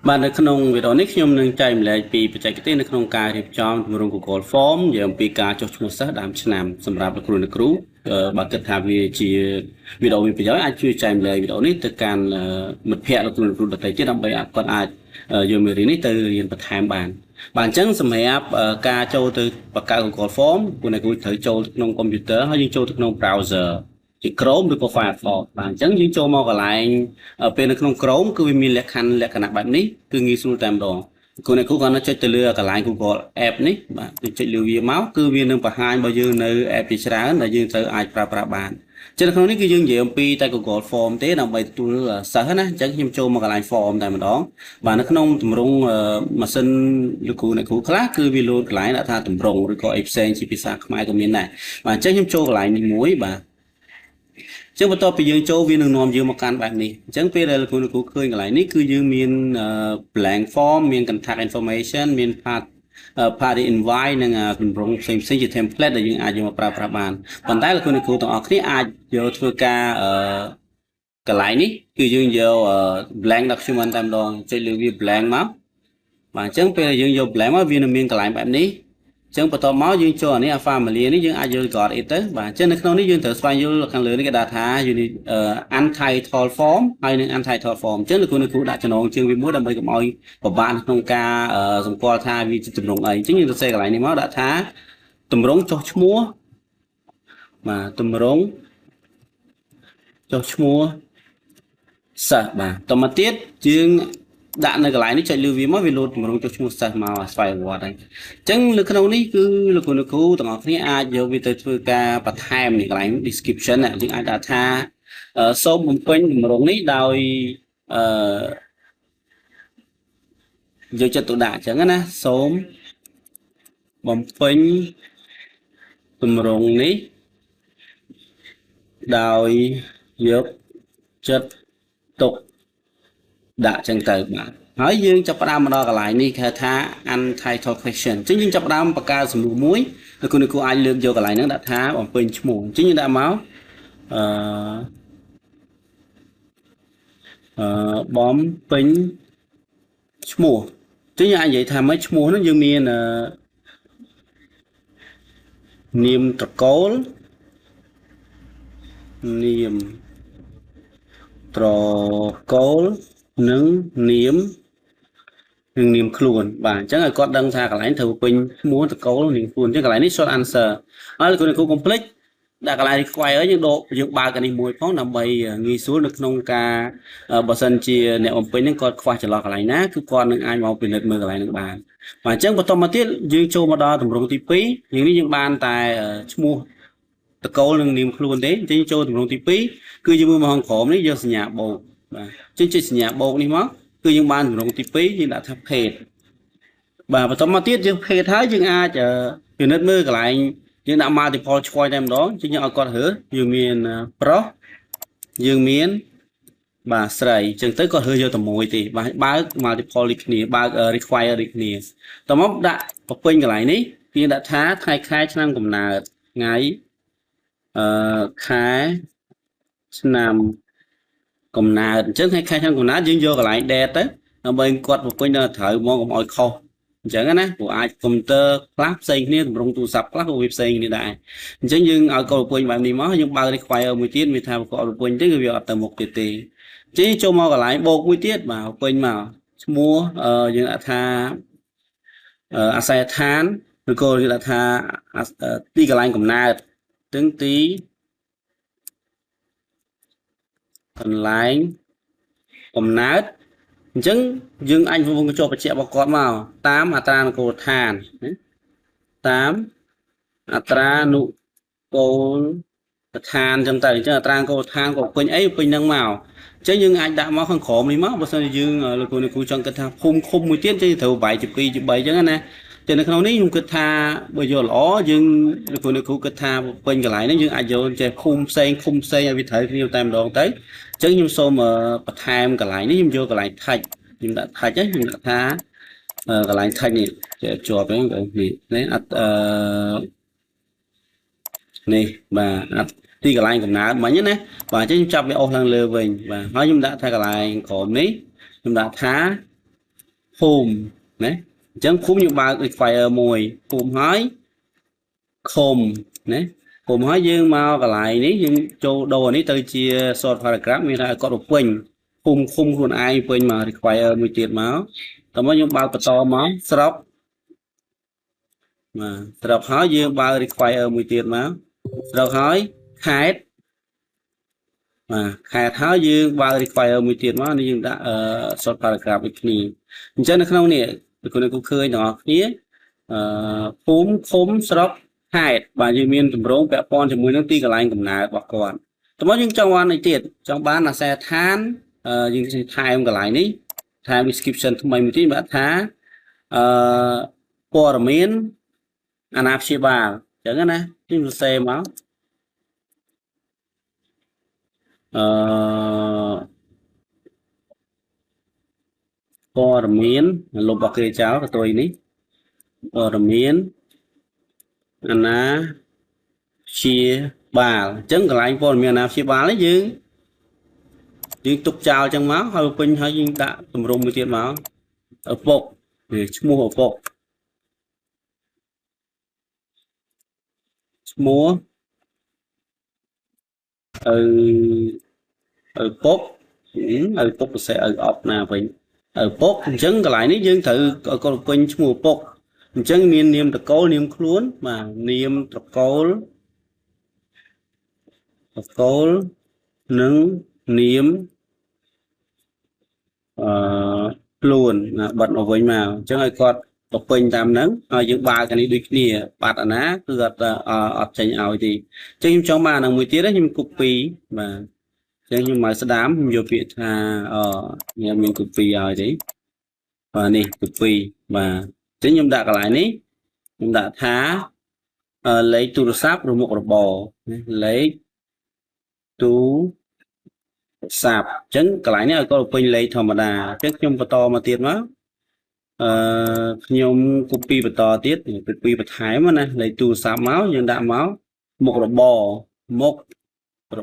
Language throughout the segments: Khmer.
បាទនៅក្នុងវីដេអូនេះខ្ញុំនឹងចែកម្លែកពីបច្ចេកទេសនៅក្នុងការរៀបចំទម្រង់ Google Form និយាយអំពីការចុះឈ្មោះសិស្សដើមឆ្នាំសម្រាប់លោកគ្រូអ្នកគ្រូបើគិតថាវាជាវីដេអូមានប្រយោជន៍អាចជួយចែកម្លែកវីដេអូនេះទៅកាន់មិត្តភ័ក្តិលោកគ្រូអ្នកគ្រូដទៃទៀតដើម្បីឲ្យគាត់អាចយកមេរៀននេះទៅរៀនបន្ថែមបានបាទអញ្ចឹងសម្រាប់ការចូលទៅបង្កើត Google Form ពួកអ្នកគ្រូត្រូវចូលទៅក្នុងកុំព្យូទ័រហើយយើងចូលទៅក្នុង browser ជា Chrome ឬក៏ Firefox បាទអញ្ចឹងយើងចូលមកកន្លែងពេលនៅក្នុង Chrome គឺវាមានលក្ខណៈបែបនេះគឺងាយស្រួលតែម្ដងគ្រូអ្នកគ្រូគាត់ចុចទៅលើកន្លែង Google App នេះបាទចុចលើវាមកគឺវានឹងបង្ហាញរបស់យើងនៅ App ជាច្រើនដែលយើងត្រូវអាចប្រើប្រាស់បានចឹងនៅក្នុងនេះគឺយើងនិយាយអំពីតែ Google Form ទេដើម្បីទទួលសិស្សណាអញ្ចឹងខ្ញុំចូលមកកន្លែង Form តែម្ដងបាទនៅក្នុងទម្រង់ម៉ាស៊ីនលោកគ្រូអ្នកគ្រូខ្លះគឺវាលោតកន្លែងដាក់ថាទម្រង់ឬក៏អីផ្សេងជាភាសាខ្មែរក៏មានដែរបាទអញ្ចឹងខ្ញុំចូលកន្លែងនេះមួយបាទចឹងបន្ទាប់ពីយើងចូលវានឹងនាំយើងមកកាន់បែបនេះអញ្ចឹងពេលដែលលោកគ្រូឃើញកន្លែងនេះគឺយើងមាន blank form មាន contact information មាន party invite និងទម្រង់ផ្សេងៗជា template ដែលយើងអាចយកមកប្រើប្រាស់បានប៉ុន្តែលោកគ្រូទាំងអស់គ្នាអាចយកធ្វើការកន្លែងនេះគឺយើងយក blank document តែម្ដងចុចលើវា blank មកបាទអញ្ចឹងពេលយើងយក blank មកវានឹងមានកន្លែងបែបនេះចឹងបន្ទាប់មកយើងចូលអានេះ family នេះយើងអាចយក got it ទៅបាទអញ្ចឹងនៅក្នុងនេះយើងត្រូវស្វែងយល់ខាងលើនេះគេដាក់ថា untitled form ហើយនឹង untitled form អញ្ចឹងលោកគ្រូដាក់ចំណងជើងវាមួយដើម្បីកុំឲ្យពិបាកក្នុងការសម្គាល់ថាវាជាទម្រង់អីអញ្ចឹងយើងទៅសេកន្លែងនេះមកដាក់ថាទម្រង់ចុះឈ្មោះបាទទម្រង់ចុះឈ្មោះសិស្សបាទតមកទៀតយើងដាក់នៅកន្លែងនេះចុចលើវាមកវាលោតទម្រង់ចុះឈ្មោះសិស្សមកស្វែងរកហើយអញ្ចឹងនៅក្នុងនេះគឺលោកគ្រូទាំងអស់គ្នាអាចយកវាទៅធ្វើការបន្ថែមនេះកន្លែង description យើងអាចដាក់ថាសូមបំពេញទម្រង់នេះដោយយកចិត្តទុកដាក់អញ្ចឹងណាសូមបំពេញទម្រង់នេះដោយយកចិត្តទុកដាក់ចឹងទៅបាទហើយយើងចាប់ផ្ដើមមកដល់កន្លែងនេះគេហៅថា untitled question អញ្ចឹងយើងចាប់ផ្ដើមបង្កើតសំណួរមួយហើយគ្រូអាចលើកយកកន្លែងហ្នឹងដាក់ថាបំពេញឈ្មោះអញ្ចឹងយើងដាក់មកបំពេញឈ្មោះអញ្ចឹងយើងអាចនិយាយថាម៉េចឈ្មោះហ្នឹងយើងមាននាមត្រកូលនាមត្រកូលនិងនាមខ្លួនបាទអញ្ចឹងឲ្យគាត់ដឹងថាកន្លែងត្រូវពេញឈ្មោះតកូលនាមខ្លួនអញ្ចឹងកន្លែងនេះ short answer ហើយលោកគ្រូកុំភ្លេចដាក់កន្លែង require យើងបើកអានេះមួយផងដើម្បីងាយស្រួលនៅក្នុងការបើសិនជាអ្នកបំពេញហ្នឹងគាត់ខ្វះចន្លោះកន្លែងណាគឺគាត់នឹងអាចមកពិនិត្យមើលកន្លែងហ្នឹងបានបាទអញ្ចឹងបន្តមកទៀតយើងចូលមកដល់ទម្រង់ទី2យើងនេះយើងបានតែឈ្មោះតកូលនិងនាមខ្លួនទេអញ្ចឹងចូលទម្រង់ទី2គឺយើងមើលមកខាងក្រោមនេះយកសញ្ញាបូកបាទអញ្ចឹងចុចសញ្ញាបូកនេះមកគឺយើងបានទម្រង់ទី2យើងដាក់ថា page បាទបន្តមកទៀតយើង page ហើយយើងអាចពិនិត្យមើលកន្លែងយើងដាក់ multiple choice តែម្ដងអញ្ចឹងយើងឲ្យគាត់រើសយើងមានប្រុសយើងមានបាទស្រីអញ្ចឹងទៅគាត់រើសយកតែមួយទេបាទបើក multiple ដូចគ្នាបើក require ដូចគ្នាតមកដាក់បំពេញកន្លែងនេះយើងដាក់ថាថ្ងៃខែឆ្នាំកំណើតថ្ងៃខែឆ្នាំកំណើតអញ្ចឹងថ្ងៃខែឆ្នាំកំណើតយើងយកកន្លែង date ទៅដើម្បីគាត់បំពេញដល់ត្រូវមកកុំឲ្យខុសអញ្ចឹងណាព្រោះអាចកុំព្យូទ័រខ្លះផ្សេងគ្នាទម្រង់ទូរស័ព្ទខ្លះក៏វាផ្សេងគ្នាដែរអញ្ចឹងយើងឲ្យគាត់បំពេញបែបនេះមកយើងបើក require មួយទៀតវាថាគាត់បំពេញទៅគឺវាអត់ទៅមុខទៀតទេអញ្ចឹងចូលមកកន្លែងបូកមួយទៀតបាទបំពេញមកឈ្មោះយើងដាក់ថាអាស័យដ្ឋានឬក៏យើងដាក់ថាទីកន្លែងកំណើតទាំងទីកន្លែងកំណើតអញ្ចឹងយើងអាចវងកញ្ចក់បញ្ជាក់របស់គាត់មកតាមអត្រានុកូលដ្ឋានតាមអត្រានុកូលដ្ឋានអញ្ចឹងទៅអញ្ចឹងអត្រានុកូលដ្ឋានក៏ពេញអីពេញហ្នឹងមកអញ្ចឹងយើងអាចដាក់មកខាងក្រោមនេះមកបើសិនជាយើងលោកគ្រូចង់គិតថាភូមិឃុំមួយទៀតអញ្ចឹងត្រូវបែកជា2ជា3អញ្ចឹងណាតែនៅក្នុងនេះខ្ញុំគិតថាបើយកល្អយើងលោកគ្រូគិតថាពេញកន្លែងហ្នឹងយើងអាចយកចេះភូមិផ្សេងឃុំផ្សេងឲ្យវាត្រូវគ្នាតែម្ដងទៅអញ្ចឹងខ្ញុំសូមបន្ថែមកន្លែងនេះខ្ញុំយកកន្លែង text ខ្ញុំដាក់ text ខ្ញុំដាក់ថាកន្លែង text នេះជាប់ហ្នឹងនេះអត់នេះបាទអត់ទីកន្លែងកំណើតមិញណាបាទអញ្ចឹងខ្ញុំចាប់វាអស់ឡើងលើវិញបាទហើយខ្ញុំដាក់ថាកន្លែងក្រោមនេះខ្ញុំដាក់ថា home nè chẳng khung như ba require mùi home hỏi home nè home hỏi dương mau cả lại ní dương châu đồ ní tới chia short paragraph mình ra có được quỳnh khung khung luôn ai quỳnh mà require mùi tiệt máu tao mới dùng bao to máu sọc mà sọc hỏi dương bao require mùi tiệt máu sọc hỏi khai mà khai tháo dương bao require mùi tiệt máu nên dương đã short paragraph cái này cho nên không nèคนนึงก็เคยเนาะนี้ภูมิคมสระหายบางยังมีตำรวจแปะปอนจมูกนั่งตีกับลายกับหนาบอกก่อนแต่ว่ายังจังหวะในเตียดจังบ้านน่ะแซ่ทานยังทายมันกับลายนี้ทาย description ทำไมมีที่แบบท้าปอร์เมนอนาชิบาจังงั้นนะที่มันเซมเอาปอร์เมนลบบอกเคยเจ้ากับตัวนี้ปอร์เมนอันนะเชียบาลจังกับไรปอร์เมนนะเชียบาลเลยยืงตุกเจ้าจังม้าเขาเป็นเขายิงตะตำรวจมือเทียนม้าปกนี่ชั่วโมงปกชั่วโมงปกปกsẽออกนาไปปกจังกับไรนี่ยืงถือก็เป็นชั่วโมงปกจังมีเนียมตะโกเนียมคล้วนมาเนียมตะโกนึ่งเนียมล้วนบัดเอาไว้มาจังไอ้กอดตกเป็นตามนั้นยังบากันนี้ด้วยนี่ปัดนะคืออัดใจเอาทีจังยิ่งจ้องมาหนังมือตีได้ยิ่งกุปีมาจังยิ่งมาสดามยิ่งโยปีเนี่ยmìnhกุปีเอาทีนี่กุปีมาchính nhung đã lại ní nhung đã thá lấy tu sáp rồi một bò lấy tu sạp trứng cái lại này có pin lấy thầm đà chắc nhung to mà tiền quá nhung copy và to tiết copy và thái mà này lấy tu sáp máu nhưng đã máu một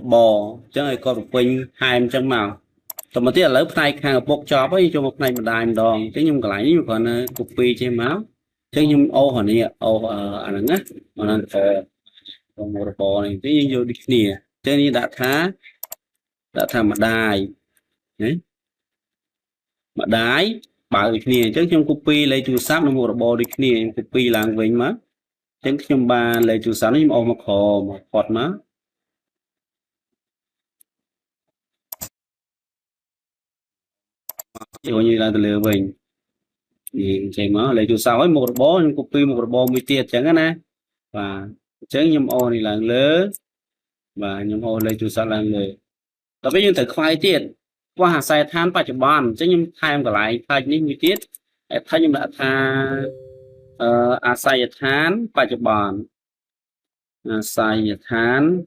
bò trứng này có pin 200 màu tầm mà tiếc là lớp này hàng bột cho với cho một này mà đài đòn chứ nhưng lại như còn copy trên máu chứ nhưng ô hồi này ô anh á mà nó còn một bò này cái vô đi nè cho nên đã thả mà đài đấy mà đái bảo được nè chứ trong copy lấy chú sáp nó một bò đi nè copy làm vậy má chứ trong ba lấy chú sáp nó nhưng ô mà khổ mà phọt má như là lừa mình thì chạy mở lại chú sáu ấy một bó copy một bó mới tiệt chẳng á và chẳng nhầm ô này là lớn và nhầm ô lấy chú sáu là người tại vì như thể khoai tiệt qua hạt sai than phải chụp bàn chứ nhầm thay em cả lại thay những như tiết thay nhầm đã tha sai than phải chụp bàn sai than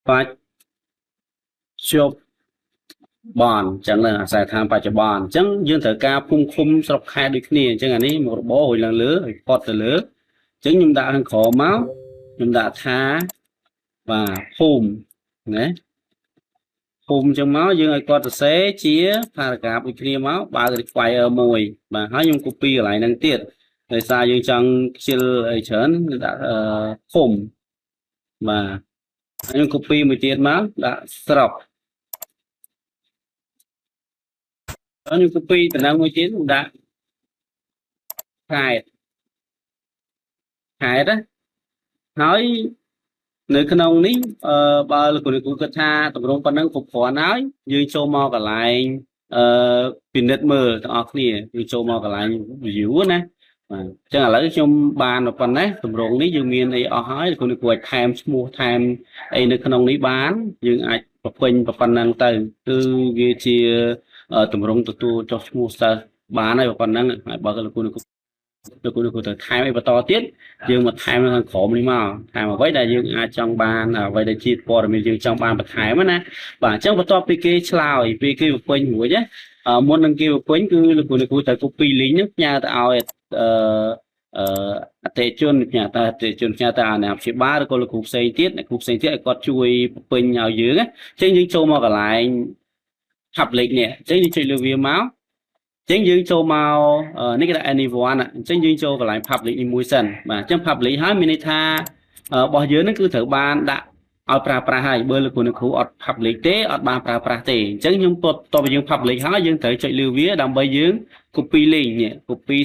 phải chụp bàn chẳng là xài tham phải cho bàn chẳng dương thở ca phun khum sọc khai được nè chẳng hạn ní một bó hồi lần lứa phọt từ lứa chứng nhung đã ăn khổ máu nhung đã tha và phun đấy phun trong máu dương ai con xé chia pha cả bị kia máu ba được quay ở mùi và hai nhung copy lại năng tiệt rồi xa dương chẳng chill ấy chớn đã phun và nhung copy mới tiệt máu đã sọc có những copy từ năm 19 cũng đã khai đó nói nơi khăn ông ní ba là của cô tha tổng đồng phần năng phục phó nói như châu mò cả lại pin đất mờ ở kia như châu mò cả lại dữ nè chẳng là lấy trong bàn một phần đấy tổng đồng ní dương miền ấy ở hỏi của cô time mua time ấy nơi khăn ông ní bán nhưng ai và phần năng từ cái chia tụi rong tụi cho mua sơ bán này còn năng bao giờ cô thời thay mấy to tiết nhưng mà thay nó khổ mình mà thay mà với đại dương trong ban vậy để chi qua mình dương trong ban bật thay mà nè và trong một to pk lao pk quên mũi chứ muốn đăng kêu quên cứ là cô thời copy lính nhất nhà tao tệ chôn nhà ta này chỉ ba cô là cục xây tiết này cục xây tiết có chui pin nhào dưới á chứ những châu mà còn lại public នេះអញ្ចឹងយើងចុចលើវាមកអញ្ចឹងយើងចូលមកនេះគេថា anyone អញ្ចឹងយើងចូលកន្លែង public នេះមួយសិនបាទអញ្ចឹង public ហើយមានន័យថារបស់យើងហ្នឹងគឺត្រូវបានដាក់ឲ្យប្រើប្រាស់ហើយបើលោកគ្រូអត់ public ទេអត់បានប្រើប្រាស់ទេអញ្ចឹងខ្ញុំតបយើង public ហើយយើងត្រូវចុចលើវាដើម្បីយើង copy link នេះ copy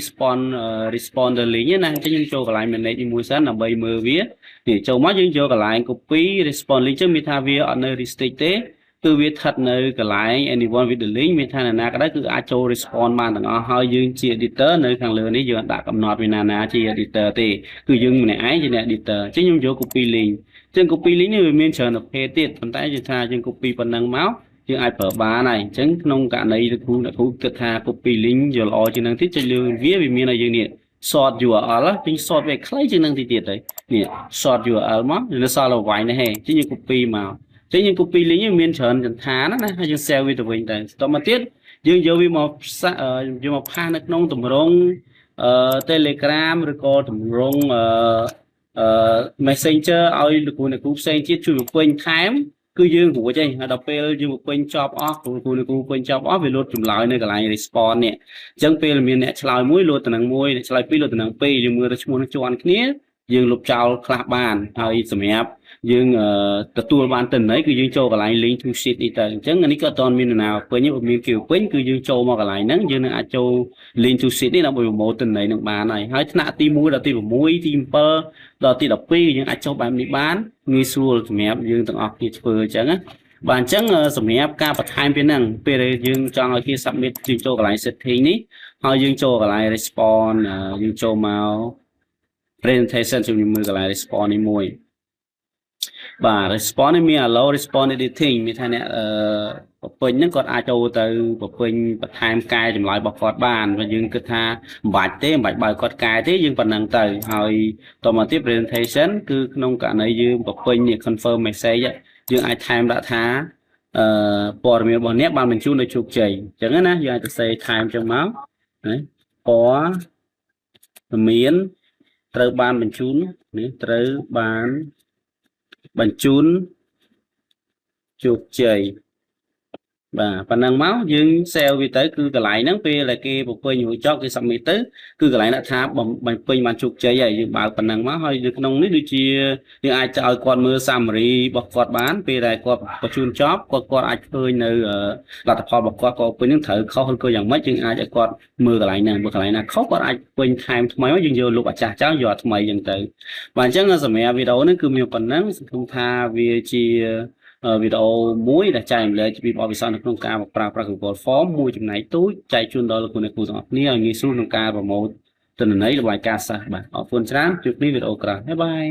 responder link ណាអញ្ចឹងខ្ញុំចូលកន្លែង manage មួយសិនដើម្បីមើលវានេះចូលមកយើងយកកន្លែង copy respond link អញ្ចឹងមានថាវាអត់នៅ restrict ទេគឺវាស្ថិតនៅកន្លែង anyone with the link មានថាណាក៏ដោយគឺអាចចូល respond បានទាំងអស់ហើយយើងជា editor នៅខាងលើនេះយើងដាក់កំណត់វាណាជា editor ទេគឺយើងម្នាក់ឯងជាអ្នក editor អញ្ចឹងខ្ញុំយក copy link អញ្ចឹង copy link នេះវាមានច្រើនប្រភេទទៀតប៉ុន្តែយើងថាយើង copy ប៉ុណ្ណឹងមកយើងអាចប្រើបានហើយអញ្ចឹងក្នុងករណីលោកគ្រូគិតថា copy link យកល្អជាងនឹងទៀតចុចលើវាមានឲ្យយើងនេះ short URL ពេញ short វាខ្លីជាងនឹងទៀតទេនេះ short URL មកនៅសល់តែវាយនេះហេអញ្ចឹងយើង copy មកចឹងយើង copy link មានច្រើនចន្តានណាហើយយើង share វាទៅវិញទៅបន្តមកទៀតយើងយកវាមកយកមកផាសនៅក្នុងទម្រង់Telegram ឬក៏ទម្រង់ Messenger ឲ្យលោកគ្រូផ្សេងទៀតជួយបំពេញថែមគឺយើងរួចហើយដល់ពេលយើងបំពេញចប់អស់គ្រូពេញចប់អស់វាលោតចម្លើយនៅកន្លែង response នេះអញ្ចឹងពេលមានអ្នកឆ្លើយមួយលោតទៅនឹងមួយអ្នកឆ្លើយពីរលោតទៅនឹងពីរយើងមើលទៅឈ្មោះនឹងជាន់គ្នាយើងលុបចោលខ្លះបានហើយសម្រាប់យើងទទួលបានទិន្នន័យគឺយើងចូលកន្លែង link to sheet នេះទៅអញ្ចឹងនេះក៏អត់ទាន់មានណាពេញទេបើមានគេពេញគឺយើងចូលមកកន្លែងហ្នឹងយើងនឹងអាចចូល link to sheet នេះដើម្បីប្រមូលទិន្នន័យនឹងបានហើយថ្នាក់ទី1ដល់ទី6ទី7ដល់ទី12យើងអាចចូលបែបនេះបានងាយស្រួលសម្រាប់យើងទាំងអស់គ្នាធ្វើអញ្ចឹងណាបាទអញ្ចឹងសម្រាប់ការបន្ថែមពីហ្នឹងពេលយើងចង់ឲ្យគេ submit យើងចូលកន្លែង setting នេះហើយយើងចូលកន្លែង response យើងចូលមក presentation ជួយមើលកន្លែង response នេះមួយបាទ response នេះមាន allow response editing មានថាអ្នកពេញហ្នឹងគាត់អាចចូលទៅពេញបន្ថែមកែចម្លើយរបស់គាត់បានvàយើងគិតថាមិនបាច់ទេមិនបាច់បើគាត់កែទេយើងប៉ុណ្ណឹងទៅហើយតមកទៀត presentation គឺក្នុងករណីយើងពេញ confirm message យើងអាចថែមដាក់ថាព័ត៌មានរបស់អ្នកបានបញ្ជូនដោយជោគជ័យអញ្ចឹងណាយើងអាចទៅសេថែមចឹងមកណាព័ត៌មានត្រូវបានបញ្ជូននេះត្រូវបានបញ្ជូនជោគជ័យបាទប៉ុណ្ណឹងមកយើង save វាទៅគឺកន្លែងហ្នឹងពេលដែលគេបំពេញរួចចប់គេ submit ទៅគឺកន្លែងដាក់ថាបំពេញបានជោគជ័យហើយយើងបើកប៉ុណ្ណឹងមកហើយនៅក្នុងនេះដូចជាយើងអាចឲ្យគាត់មើល summary របស់គាត់បានពេលដែលគាត់បញ្ជូនចប់គាត់អាចឃើញនៅលទ្ធផលរបស់គាត់ក៏ពេញនឹងត្រូវខុសឬក៏យ៉ាងម៉េចយើងអាចឲ្យគាត់មើលកន្លែងហ្នឹងបើកន្លែងណាខុសគាត់អាចពេញថែមថ្មីមកយើងយកលុបអាចាស់ចោលយកថ្មីអញ្ចឹងទៅបាទអញ្ចឹងសម្រាប់វីដេអូនេះគឺមានប៉ុណ្ណឹងសង្ឃឹមថាវាជាវីដេអូមួយដែលចែកម្លែកពីបទពិសោធន៍នៅក្នុងការប្រើប្រាស់ Google Form មួយចំណែកទូចចែកជូនដល់លោកគ្រូអ្នកគ្រូទាំងអស់គ្នាឲ្យងាយស្រួលក្នុងការប្រមូលទិន្នន័យរបាយការណ៍សាស្ត្របាទអរគុណច្រើនជួបគ្នាវីដេអូក្រោយបាយបាយ